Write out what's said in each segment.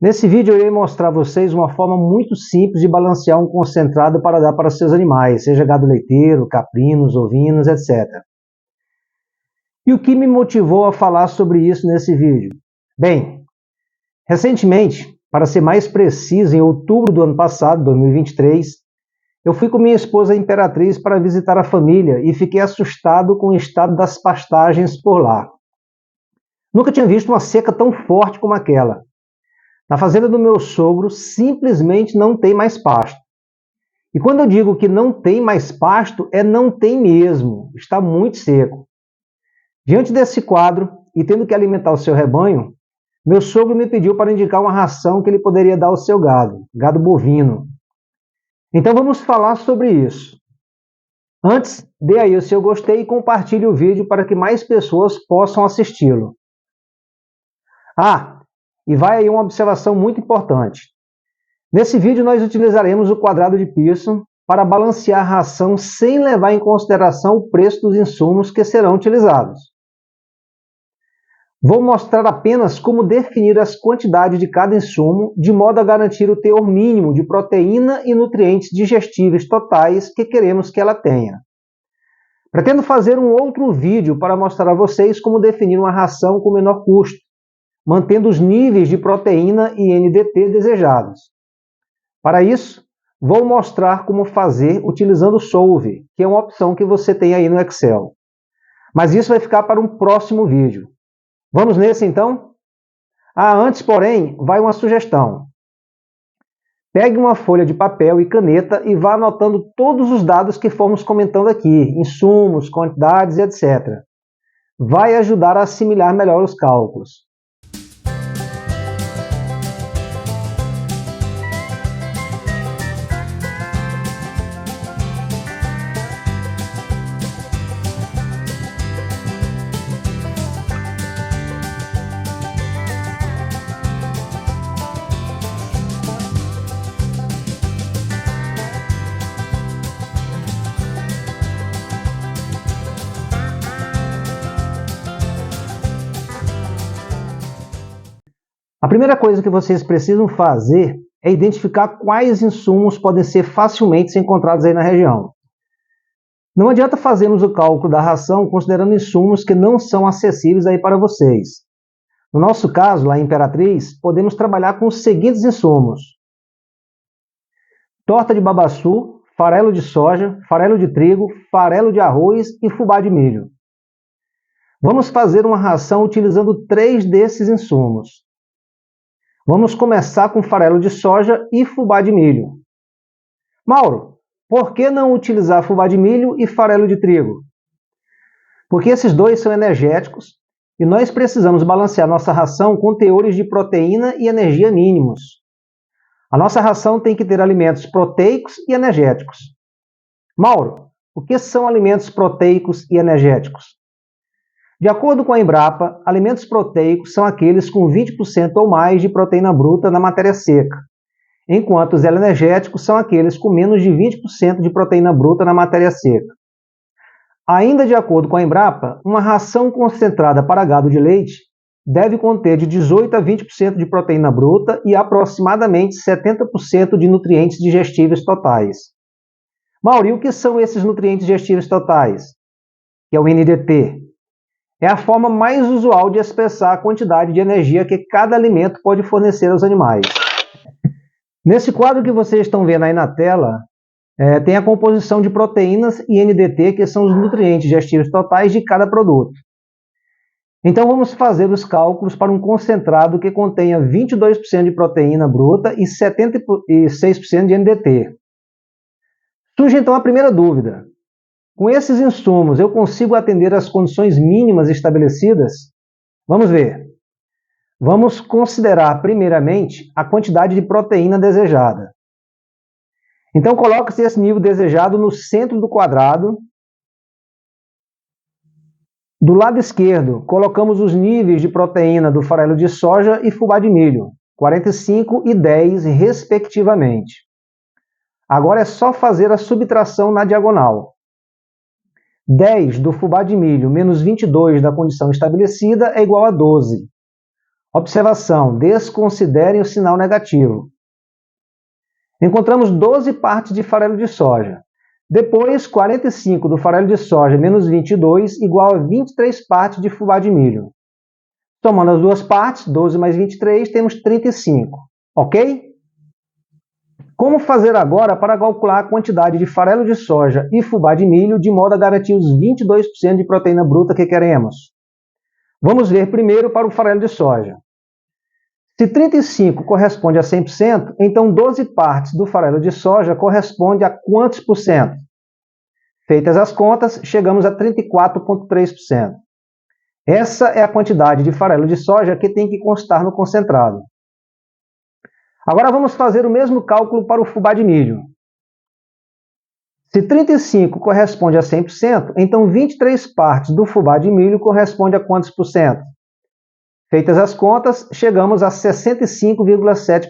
Nesse vídeo eu irei mostrar a vocês uma forma muito simples de balancear um concentrado para dar para seus animais, seja gado leiteiro, caprinos, ovinos, etc. E o que me motivou a falar sobre isso nesse vídeo? Bem, recentemente, para ser mais preciso, em outubro do ano passado, 2023, eu fui com minha esposa Imperatriz para visitar a família e fiquei assustado com o estado das pastagens por lá. Nunca tinha visto uma seca tão forte como aquela. Na fazenda do meu sogro, simplesmente não tem mais pasto. E quando eu digo que não tem mais pasto, não tem mesmo, está muito seco. Diante desse quadro, e tendo que alimentar o seu rebanho, meu sogro me pediu para indicar uma ração que ele poderia dar ao seu gado bovino. Então vamos falar sobre isso. Antes, dê aí o seu gostei e compartilhe o vídeo para que mais pessoas possam assisti-lo. E vai aí uma observação muito importante. Nesse vídeo nós utilizaremos o quadrado de Pearson para balancear a ração sem levar em consideração o preço dos insumos que serão utilizados. Vou mostrar apenas como definir as quantidades de cada insumo, de modo a garantir o teor mínimo de proteína e nutrientes digestíveis totais que queremos que ela tenha. Pretendo fazer um outro vídeo para mostrar a vocês como definir uma ração com menor custo, mantendo os níveis de proteína e NDT desejados. Para isso, vou mostrar como fazer utilizando o Solve, que é uma opção que você tem aí no Excel. Mas isso vai ficar para um próximo vídeo. Vamos nesse então? Antes, porém, vai uma sugestão. Pegue uma folha de papel e caneta e vá anotando todos os dados que fomos comentando aqui, insumos, quantidades, etc. Vai ajudar a assimilar melhor os cálculos. A primeira coisa que vocês precisam fazer é identificar quais insumos podem ser facilmente encontrados aí na região. Não adianta fazermos o cálculo da ração considerando insumos que não são acessíveis aí para vocês. No nosso caso, lá em Imperatriz, podemos trabalhar com os seguintes insumos: torta de babaçu, farelo de soja, farelo de trigo, farelo de arroz e fubá de milho. Vamos fazer uma ração utilizando 3 desses insumos. Vamos começar com farelo de soja e fubá de milho. Mauro, por que não utilizar fubá de milho e farelo de trigo? Porque esses dois são energéticos e nós precisamos balancear nossa ração com teores de proteína e energia mínimos. A nossa ração tem que ter alimentos proteicos e energéticos. Mauro, o que são alimentos proteicos e energéticos? De acordo com a Embrapa, alimentos proteicos são aqueles com 20% ou mais de proteína bruta na matéria seca, enquanto os energéticos são aqueles com menos de 20% de proteína bruta na matéria seca. Ainda de acordo com a Embrapa, uma ração concentrada para gado de leite deve conter de 18% a 20% de proteína bruta e aproximadamente 70% de nutrientes digestíveis totais. Mauro, e o que são esses nutrientes digestíveis totais? Que é o NDT. É a forma mais usual de expressar a quantidade de energia que cada alimento pode fornecer aos animais. Nesse quadro que vocês estão vendo aí na tela, tem a composição de proteínas e NDT, que são os nutrientes digestíveis totais de cada produto. Então vamos fazer os cálculos para um concentrado que contenha 22% de proteína bruta e 76% de NDT. Surge então a primeira dúvida. Com esses insumos, eu consigo atender às condições mínimas estabelecidas? Vamos ver. Vamos considerar, primeiramente, a quantidade de proteína desejada. Então, coloque-se esse nível desejado no centro do quadrado. Do lado esquerdo, colocamos os níveis de proteína do farelo de soja e fubá de milho, 45 e 10, respectivamente. Agora é só fazer a subtração na diagonal. 10 do fubá de milho menos 22 da condição estabelecida é igual a 12. Observação: desconsiderem o sinal negativo. Encontramos 12 partes de farelo de soja. Depois, 45 do farelo de soja menos 22 igual a 23 partes de fubá de milho. Somando as duas partes, 12 mais 23, temos 35. Ok? Como fazer agora para calcular a quantidade de farelo de soja e fubá de milho de modo a garantir os 22% de proteína bruta que queremos? Vamos ver primeiro para o farelo de soja. Se 35 corresponde a 100%, então 12 partes do farelo de soja corresponde a quantos por cento? Feitas as contas, chegamos a 34,3%. Essa é a quantidade de farelo de soja que tem que constar no concentrado. Agora vamos fazer o mesmo cálculo para o fubá de milho. Se 35 corresponde a 100%, então 23 partes do fubá de milho corresponde a quantos por cento? Feitas as contas, chegamos a 65,7%.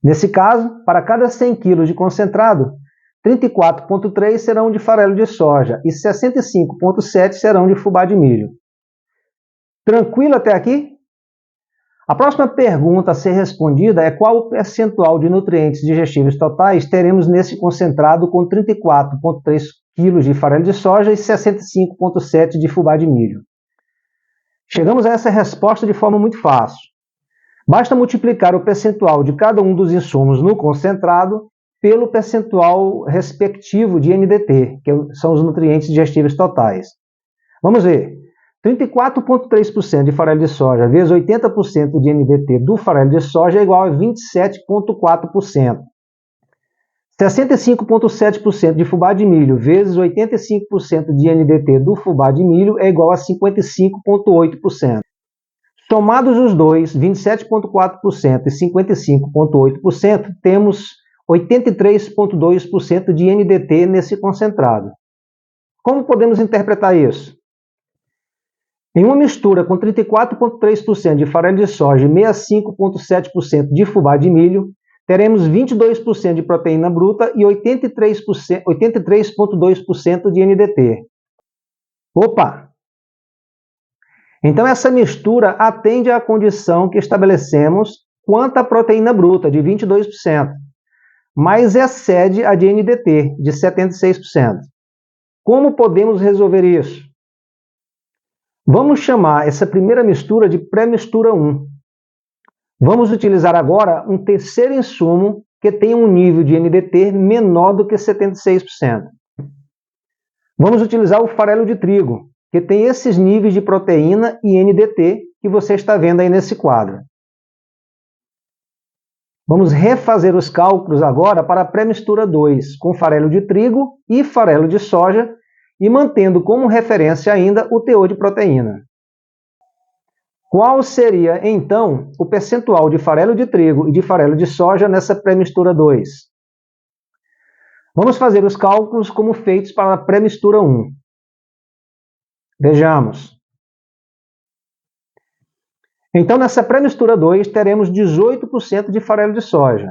Nesse caso, para cada 100 kg de concentrado, 34,3 serão de farelo de soja e 65,7 serão de fubá de milho. Tranquilo até aqui? A próxima pergunta a ser respondida é qual o percentual de nutrientes digestíveis totais teremos nesse concentrado com 34,3 kg de farelo de soja e 65,7 de fubá de milho. Chegamos a essa resposta de forma muito fácil. Basta multiplicar o percentual de cada um dos insumos no concentrado pelo percentual respectivo de NDT, que são os nutrientes digestíveis totais. Vamos ver. 34,3% de farelo de soja vezes 80% de NDT do farelo de soja é igual a 27,4%. 65,7% de fubá de milho vezes 85% de NDT do fubá de milho é igual a 55,8%. Somados os dois, 27,4% e 55,8%, temos 83,2% de NDT nesse concentrado. Como podemos interpretar isso? Em uma mistura com 34,3% de farelo de soja e 65,7% de fubá de milho, teremos 22% de proteína bruta e 83,2% de NDT. Opa! Então essa mistura atende à condição que estabelecemos quanto à proteína bruta, de 22%, mas excede a de NDT, de 76%. Como podemos resolver isso? Vamos chamar essa primeira mistura de pré-mistura 1. Vamos utilizar agora um terceiro insumo que tem um nível de NDT menor do que 76%. Vamos utilizar o farelo de trigo, que tem esses níveis de proteína e NDT que você está vendo aí nesse quadro. Vamos refazer os cálculos agora para a pré-mistura 2, com farelo de trigo e farelo de soja, e mantendo como referência ainda o teor de proteína. Qual seria, então, o percentual de farelo de trigo e de farelo de soja nessa pré-mistura 2? Vamos fazer os cálculos como feitos para a pré-mistura 1. Vejamos. Então, nessa pré-mistura 2, teremos 18% de farelo de soja.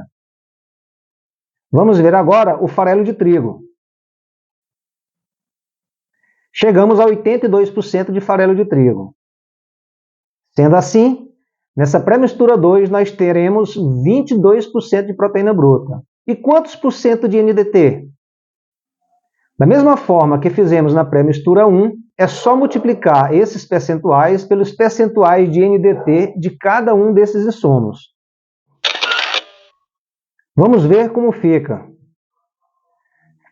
Vamos ver agora o farelo de trigo. Chegamos a 82% de farelo de trigo. Sendo assim, nessa pré-mistura 2, nós teremos 22% de proteína bruta. E quantos por cento de NDT? Da mesma forma que fizemos na pré-mistura 1, é só multiplicar esses percentuais pelos percentuais de NDT de cada um desses insumos. Vamos ver como fica.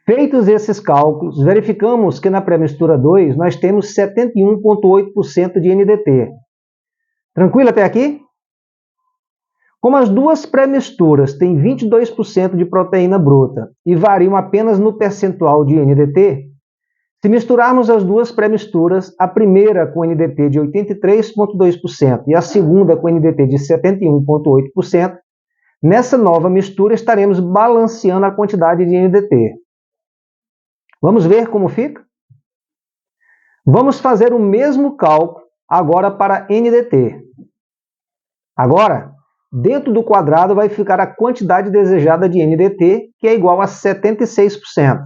Feitos esses cálculos, verificamos que na pré-mistura 2 nós temos 71,8% de NDT. Tranquilo até aqui? Como as duas pré-misturas têm 22% de proteína bruta e variam apenas no percentual de NDT, se misturarmos as duas pré-misturas, a primeira com NDT de 83,2% e a segunda com NDT de 71,8%, nessa nova mistura estaremos balanceando a quantidade de NDT. Vamos ver como fica? Vamos fazer o mesmo cálculo agora para NDT. Agora, dentro do quadrado vai ficar a quantidade desejada de NDT, que é igual a 76%.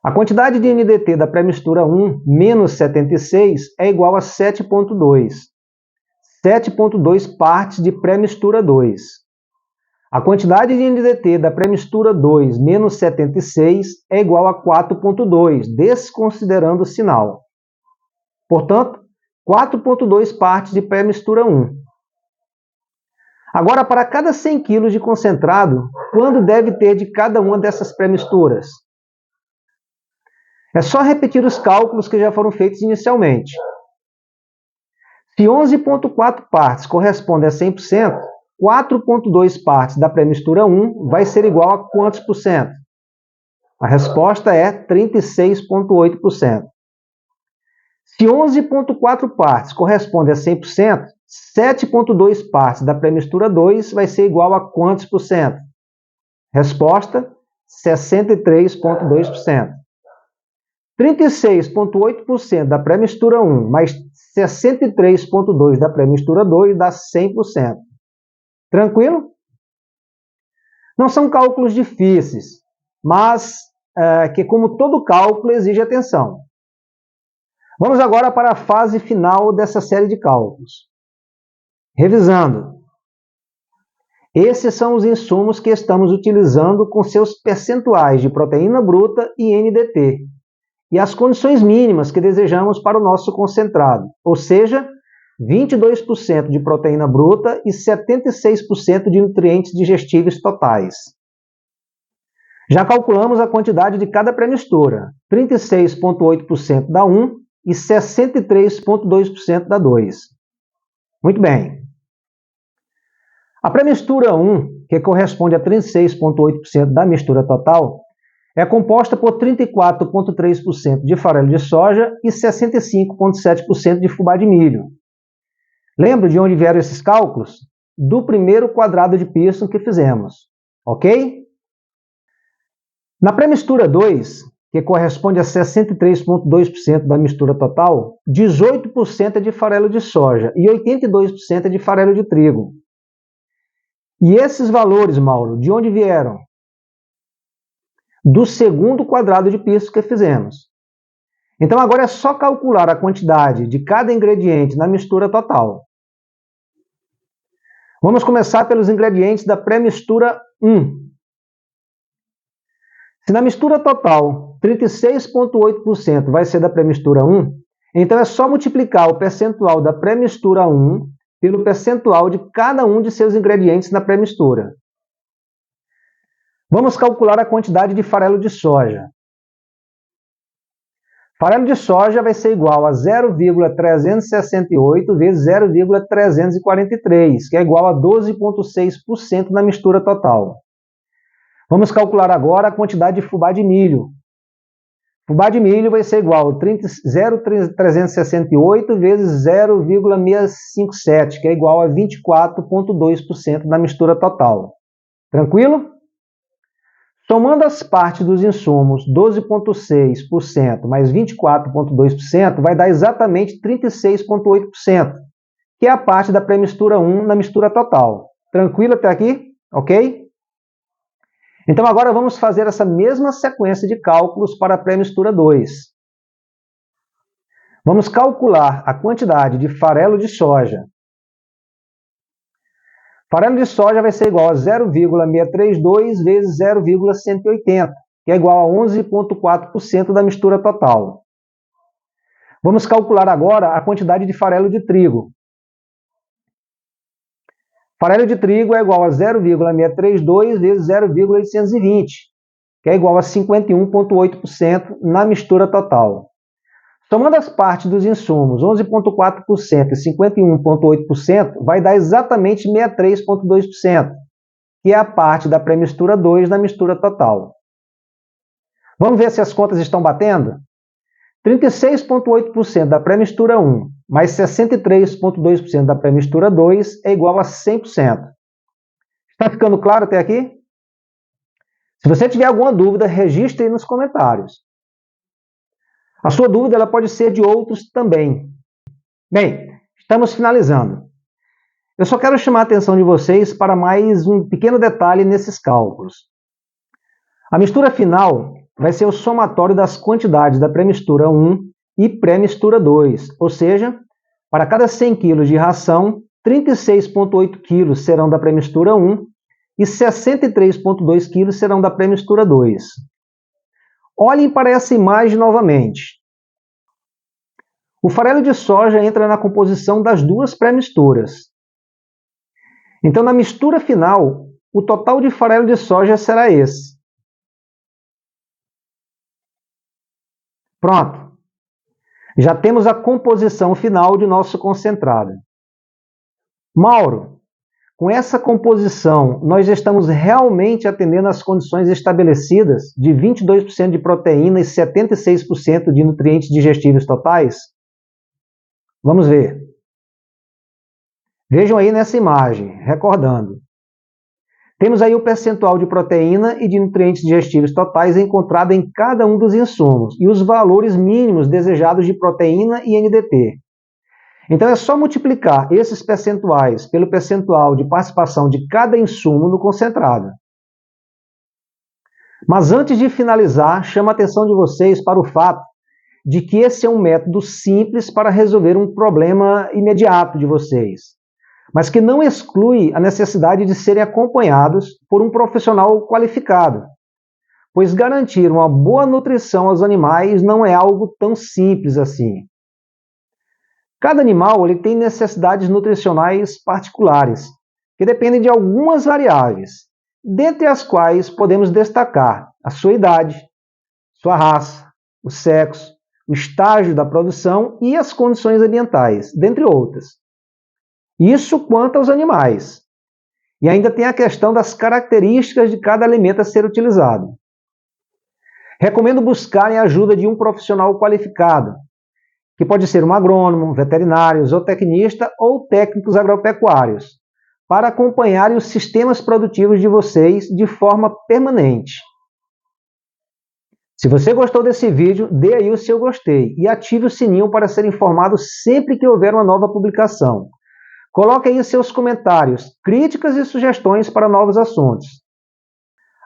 A quantidade de NDT da pré-mistura 1 menos 76 é igual a 7,2. 7,2 partes de pré-mistura 2. A quantidade de NDT da pré-mistura 2 menos 76 é igual a 4,2, desconsiderando o sinal. Portanto, 4,2 partes de pré-mistura 1. Agora, para cada 100 kg de concentrado, quanto deve ter de cada uma dessas pré-misturas? É só repetir os cálculos que já foram feitos inicialmente. Se 11,4 partes corresponde a 100%, 4,2 partes da pré-mistura 1 vai ser igual a quantos por cento? A resposta é 36,8%. Se 11,4 partes corresponde a 100%, 7,2 partes da pré-mistura 2 vai ser igual a quantos por cento? Resposta, 63,2%. 36,8% da pré-mistura 1 mais 63,2% da pré-mistura 2 dá 100%. Tranquilo? Não são cálculos difíceis, mas que, como todo cálculo, exige atenção. Vamos agora para a fase final dessa série de cálculos. Revisando. Esses são os insumos que estamos utilizando com seus percentuais de proteína bruta e NDT, e as condições mínimas que desejamos para o nosso concentrado, ou seja, 22% de proteína bruta e 76% de nutrientes digestíveis totais. Já calculamos a quantidade de cada pré-mistura, 36,8% da 1 e 63,2% da 2. Muito bem. A pré-mistura 1, que corresponde a 36,8% da mistura total, é composta por 34,3% de farelo de soja e 65,7% de fubá de milho. Lembra de onde vieram esses cálculos? Do primeiro quadrado de Pearson que fizemos, ok? Na pré-mistura 2, que corresponde a 63,2% da mistura total, 18% é de farelo de soja e 82% é de farelo de trigo. E esses valores, Mauro, de onde vieram? Do segundo quadrado de Pearson que fizemos. Então agora é só calcular a quantidade de cada ingrediente na mistura total. Vamos começar pelos ingredientes da pré-mistura 1. Se na mistura total 36,8% vai ser da pré-mistura 1, então é só multiplicar o percentual da pré-mistura 1 pelo percentual de cada um de seus ingredientes na pré-mistura. Vamos calcular a quantidade de farelo de soja. Farelo de soja vai ser igual a 0,368 vezes 0,343, que é igual a 12,6% na mistura total. Vamos calcular agora a quantidade de fubá de milho. Fubá de milho vai ser igual a 0,368 vezes 0,657, que é igual a 24,2% na mistura total. Tranquilo? Somando as partes dos insumos, 12,6% mais 24,2% vai dar exatamente 36,8%, que é a parte da pré-mistura 1 na mistura total. Tranquilo até aqui? Ok? Então agora vamos fazer essa mesma sequência de cálculos para a pré-mistura 2. Vamos calcular a quantidade de farelo de soja. Farelo de soja vai ser igual a 0,632 vezes 0,180, que é igual a 11,4% da mistura total. Vamos calcular agora a quantidade de farelo de trigo. Farelo de trigo é igual a 0,632 vezes 0,820, que é igual a 51,8% na mistura total. Somando as partes dos insumos, 11,4% e 51,8%, vai dar exatamente 63,2%, que é a parte da pré-mistura 2 na mistura total. Vamos ver se as contas estão batendo? 36,8% da pré-mistura 1 mais 63,2% da pré-mistura 2 é igual a 100%. Está ficando claro até aqui? Se você tiver alguma dúvida, registre aí nos comentários. A sua dúvida ela pode ser de outros também. Bem, estamos finalizando. Eu só quero chamar a atenção de vocês para mais um pequeno detalhe nesses cálculos. A mistura final vai ser o somatório das quantidades da pré-mistura 1 e pré-mistura 2, ou seja, para cada 100 kg de ração, 36,8 kg serão da pré-mistura 1 e 63,2 kg serão da pré-mistura 2. Olhem para essa imagem novamente. O farelo de soja entra na composição das duas pré-misturas. Então, na mistura final, o total de farelo de soja será esse. Pronto. Já temos a composição final de nosso concentrado. Mauro, com essa composição, nós estamos realmente atendendo às condições estabelecidas de 22% de proteína e 76% de nutrientes digestíveis totais? Vamos ver. Vejam aí nessa imagem, recordando. Temos aí o percentual de proteína e de nutrientes digestíveis totais encontrado em cada um dos insumos e os valores mínimos desejados de proteína e NDT. Então é só multiplicar esses percentuais pelo percentual de participação de cada insumo no concentrado. Mas antes de finalizar, chamo a atenção de vocês para o fato de que esse é um método simples para resolver um problema imediato de vocês, mas que não exclui a necessidade de serem acompanhados por um profissional qualificado, pois garantir uma boa nutrição aos animais não é algo tão simples assim. Cada animal ele tem necessidades nutricionais particulares, que dependem de algumas variáveis, dentre as quais podemos destacar a sua idade, sua raça, o sexo, o estágio da produção e as condições ambientais, dentre outras. Isso quanto aos animais. E ainda tem a questão das características de cada alimento a ser utilizado. Recomendo buscarem a ajuda de um profissional qualificado, que pode ser um agrônomo, veterinário, zootecnista ou técnicos agropecuários, para acompanharem os sistemas produtivos de vocês de forma permanente. Se você gostou desse vídeo, dê aí o seu gostei e ative o sininho para ser informado sempre que houver uma nova publicação. Coloque aí seus comentários, críticas e sugestões para novos assuntos.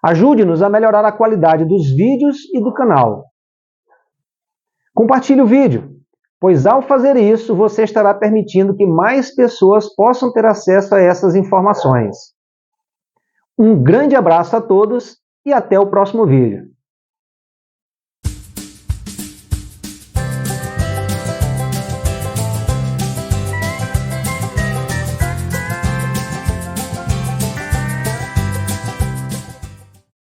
Ajude-nos a melhorar a qualidade dos vídeos e do canal. Compartilhe o vídeo, pois ao fazer isso, você estará permitindo que mais pessoas possam ter acesso a essas informações. Um grande abraço a todos e até o próximo vídeo.